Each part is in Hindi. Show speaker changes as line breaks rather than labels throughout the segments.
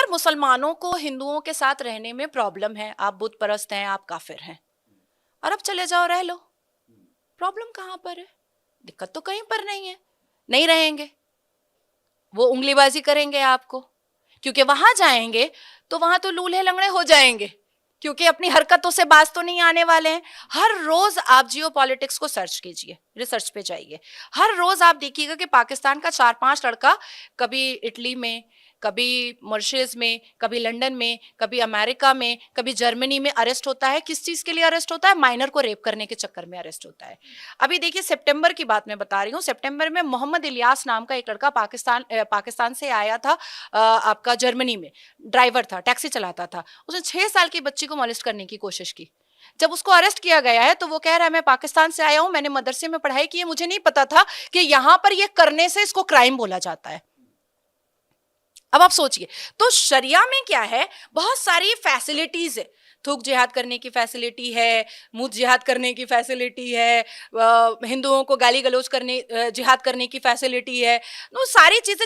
अगर मुसलमानों को हिंदुओं के साथ रहने में प्रॉब्लम है, आप बुत परस्त हैं, आप काफिर हैं, अरब चले जाओ, रह लो, प्रॉब्लम कहां पर है? दिक्कत तो कहीं पर नहीं है। नहीं रहेंगे, वो उंगलीबाजी करेंगे आपको, क्योंकि वहां जाएंगे तो वहां तो लूल्हे लंगड़े हो जाएंगे, क्योंकि अपनी हरकतों से बाज तो नहीं आने वाले हैं। हर रोज आप जियो पॉलिटिक्स को सर्च कीजिए, रिसर्च पे जाइए, हर रोज आप देखिएगा कि पाकिस्तान का 4-5 लड़का कभी इटली में, कभी मॉरिशस में, कभी लंदन में, कभी अमेरिका में, कभी जर्मनी में अरेस्ट होता है। किस चीज के लिए अरेस्ट होता है? माइनर को रेप करने के चक्कर में अरेस्ट होता है। अभी देखिए, सितंबर की बात मैं बता रही हूँ, सितंबर में मोहम्मद इलियास नाम का एक लड़का पाकिस्तान से आया था, आपका जर्मनी में ड्राइवर था, टैक्सी चलाता था। उसने 6 साल की बच्ची को मॉलेस्ट करने की कोशिश की। जब उसको अरेस्ट किया गया है तो वो कह रहा है, मैं पाकिस्तान से आया हूं, मैंने मदरसे में पढ़ाई की है, मुझे नहीं पता था कि यहां पर ये करने से इसको क्राइम बोला जाता है। अब आप सोचिए, तो शरिया में क्या है? बहुत सारी फैसिलिटीज है। थूक जिहाद करने की फैसिलिटी है, मुंह जिहाद करने की फैसिलिटी है, हिंदुओं को गाली गलौज करने, जिहाद करने की फैसिलिटी है। तो सारी चीजें,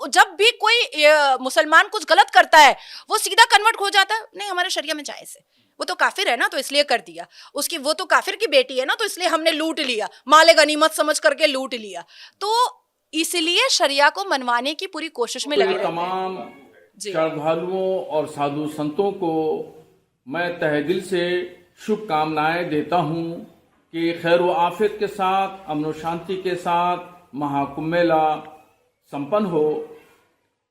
जब भी कोई मुसलमान कुछ गलत करता है, वो सीधा कन्वर्ट हो जाता है, नहीं हमारे शरिया में जायज है, वो तो काफिर है ना तो इसलिए कर दिया, उसकी वो तो काफिर की बेटी है ना तो इसलिए हमने लूट लिया, माले गनीमत समझ करके लूट लिया। तो इसलिए शरिया को मनवाने की पूरी कोशिश में लगे रहते हैं।
तमाम श्रद्धालुओं और साधु संतों को मैं तहे दिल से शुभकामनाएं देता हूं कि खैर व आफियत के साथ, अमन शांति के साथ महाकुंभ मेला संपन्न हो।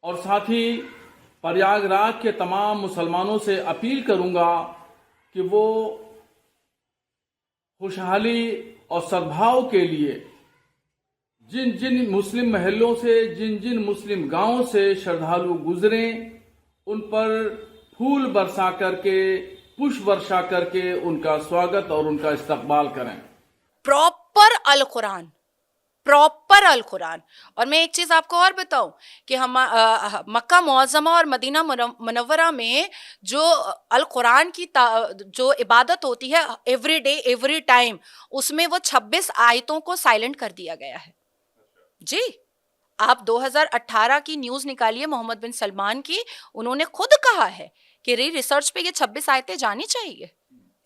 और साथ ही प्रयागराज के तमाम मुसलमानों से अपील करूंगा कि वो खुशहाली और सद्भाव के लिए जिन जिन मुस्लिम महलों से, जिन जिन मुस्लिम गांवों से श्रद्धालु गुजरें, उन पर फूल बरसा करके, पुष्प वर्षा करके उनका स्वागत और उनका इस्तकबाल करें।
प्रॉपर अल कुरान, प्रॉपर अल कुरान। और मैं एक चीज आपको और बताऊं कि हम मक्का मुअज्जमा और मदीना मुनव्वरा में जो अल कुरान की जो इबादत होती है एवरी डे एवरी टाइम, उसमें वो 26 आयतों को साइलेंट कर दिया गया है जी। आप 2018 की न्यूज निकालिए मोहम्मद बिन सलमान की, उन्होंने खुद कहा है कि री रिसर्च पे ये 26 आयतें जानी चाहिए,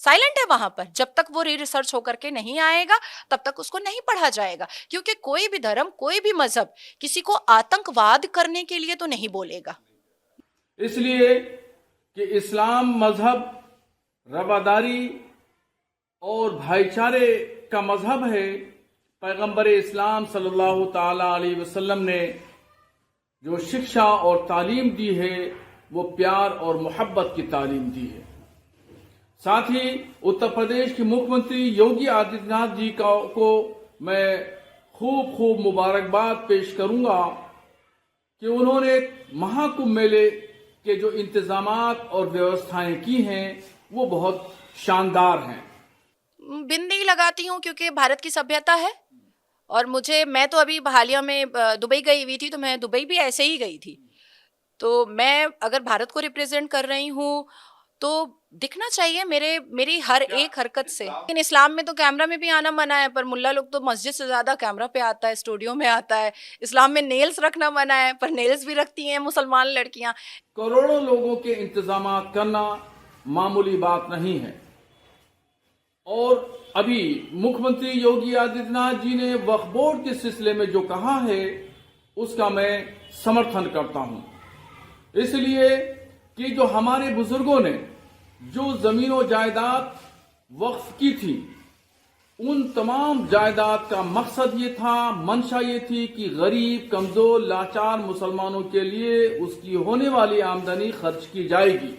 साइलेंट है वहां पर। जब तक वो री रिसर्च होकर के नहीं आएगा तब तक उसको नहीं पढ़ा जाएगा, क्योंकि कोई भी धर्म, कोई भी मजहब किसी को आतंकवाद करने के लिए तो नहीं बोलेगा।
इसलिए कि इस्लाम मजहब रवादारी और भाईचारे का मजहब है। पैगंबर इस्लाम सल्लल्लाहु ताला अलैहि वसल्लम ने जो शिक्षा और तालीम दी है वो प्यार और मोहब्बत की तालीम दी है। साथ ही उत्तर प्रदेश के मुख्यमंत्री योगी आदित्यनाथ जी को मैं खूब मुबारकबाद पेश करूंगा कि उन्होंने महाकुंभ मेले के जो इंतजामात और व्यवस्थाएं की हैं वो बहुत शानदार हैं।
बिंदी लगाती हूँ क्योंकि भारत की सभ्यता है, और मैं तो अभी हालिया में दुबई गई हुई थी, तो मैं दुबई भी ऐसे ही गई थी। तो मैं अगर भारत को रिप्रेजेंट कर रही हूँ तो दिखना चाहिए मेरी हर एक हरकत से। लेकिन इस्लाम में तो कैमरा में भी आना मना है, पर मुल्ला लोग तो मस्जिद से ज्यादा कैमरा पे आता है, स्टूडियो में आता है। इस्लाम में नेल्स रखना मना है, पर नेल्स भी रखती हैं मुसलमान लड़कियां।
करोड़ों लोगों के इंतजामात करना मामूली बात नहीं है। और अभी मुख्यमंत्री योगी आदित्यनाथ जी ने वक्फ बोर्ड के सिलसिले में जो कहा है उसका मैं समर्थन करता हूं, इसलिए कि जो हमारे बुजुर्गों ने जो जमीन और जायदाद वक्फ की थी, उन तमाम जायदाद का मकसद ये था, मंशा ये थी कि गरीब, कमजोर, लाचार मुसलमानों के लिए उसकी होने वाली आमदनी खर्च की जाएगी।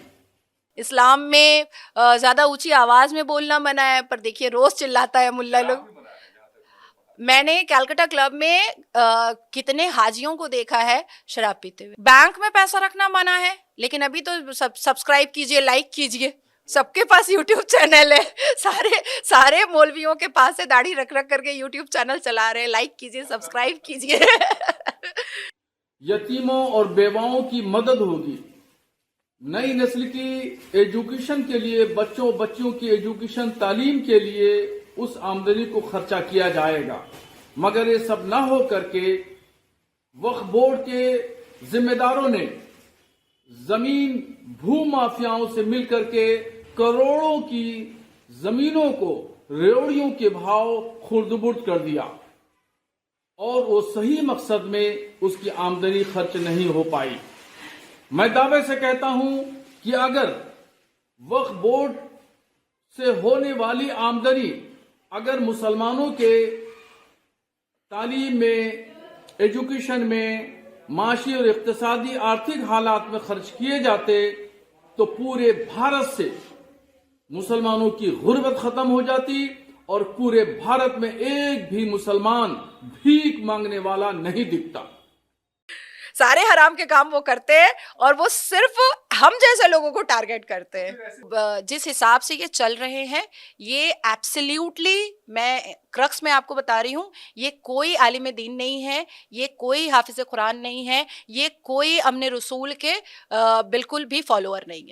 इस्लाम में ज्यादा ऊंची आवाज में बोलना मना है, पर देखिए रोज चिल्लाता है मुल्ला लोग। मैंने कैलकाटा क्लब में कितने हाजियों को देखा है शराब पीते हुए। बैंक में पैसा रखना मना है, लेकिन अभी तो सब्सक्राइब कीजिए, लाइक कीजिए, सबके पास यूट्यूब चैनल है। सारे मौलवियों के पास है, दाढ़ी रख करके यूट्यूब चैनल चला रहे हैं। लाइक कीजिए, सब्सक्राइब कीजिए।
यतीमों और बेवाओं की मदद होगी। नई नस्ल की एजुकेशन के लिए, बच्चों की एजुकेशन, तालीम के लिए उस आमदनी को खर्चा किया जाएगा। मगर ये सब ना हो करके वक्फ बोर्ड के जिम्मेदारों ने जमीन भू माफियाओं से मिलकर के करोड़ों की जमीनों को रेवड़ियों के भाव खुर्द-बुर्द कर दिया और वो सही मकसद में उसकी आमदनी खर्च नहीं हो पाई। मैं दावे से कहता हूं कि अगर वक्फ बोर्ड से होने वाली आमदनी अगर मुसलमानों के तालीम में, एजुकेशन में, माशी और इक्तिसादी आर्थिक हालात में खर्च किए जाते तो पूरे भारत से मुसलमानों की गुर्बत खत्म हो जाती और पूरे भारत में एक भी मुसलमान भीख मांगने वाला नहीं दिखता।
सारे हराम के काम वो करते हैं और वो सिर्फ हम जैसे लोगों को टारगेट करते हैं। जिस हिसाब से ये चल रहे हैं ये एब्सोल्युटली, मैं क्रक्स में आपको बता रही हूँ, ये कोई आलिम दीन नहीं है, ये कोई हाफिज कुरान नहीं है, ये कोई अमन रसूल के बिल्कुल भी फॉलोअर नहीं है।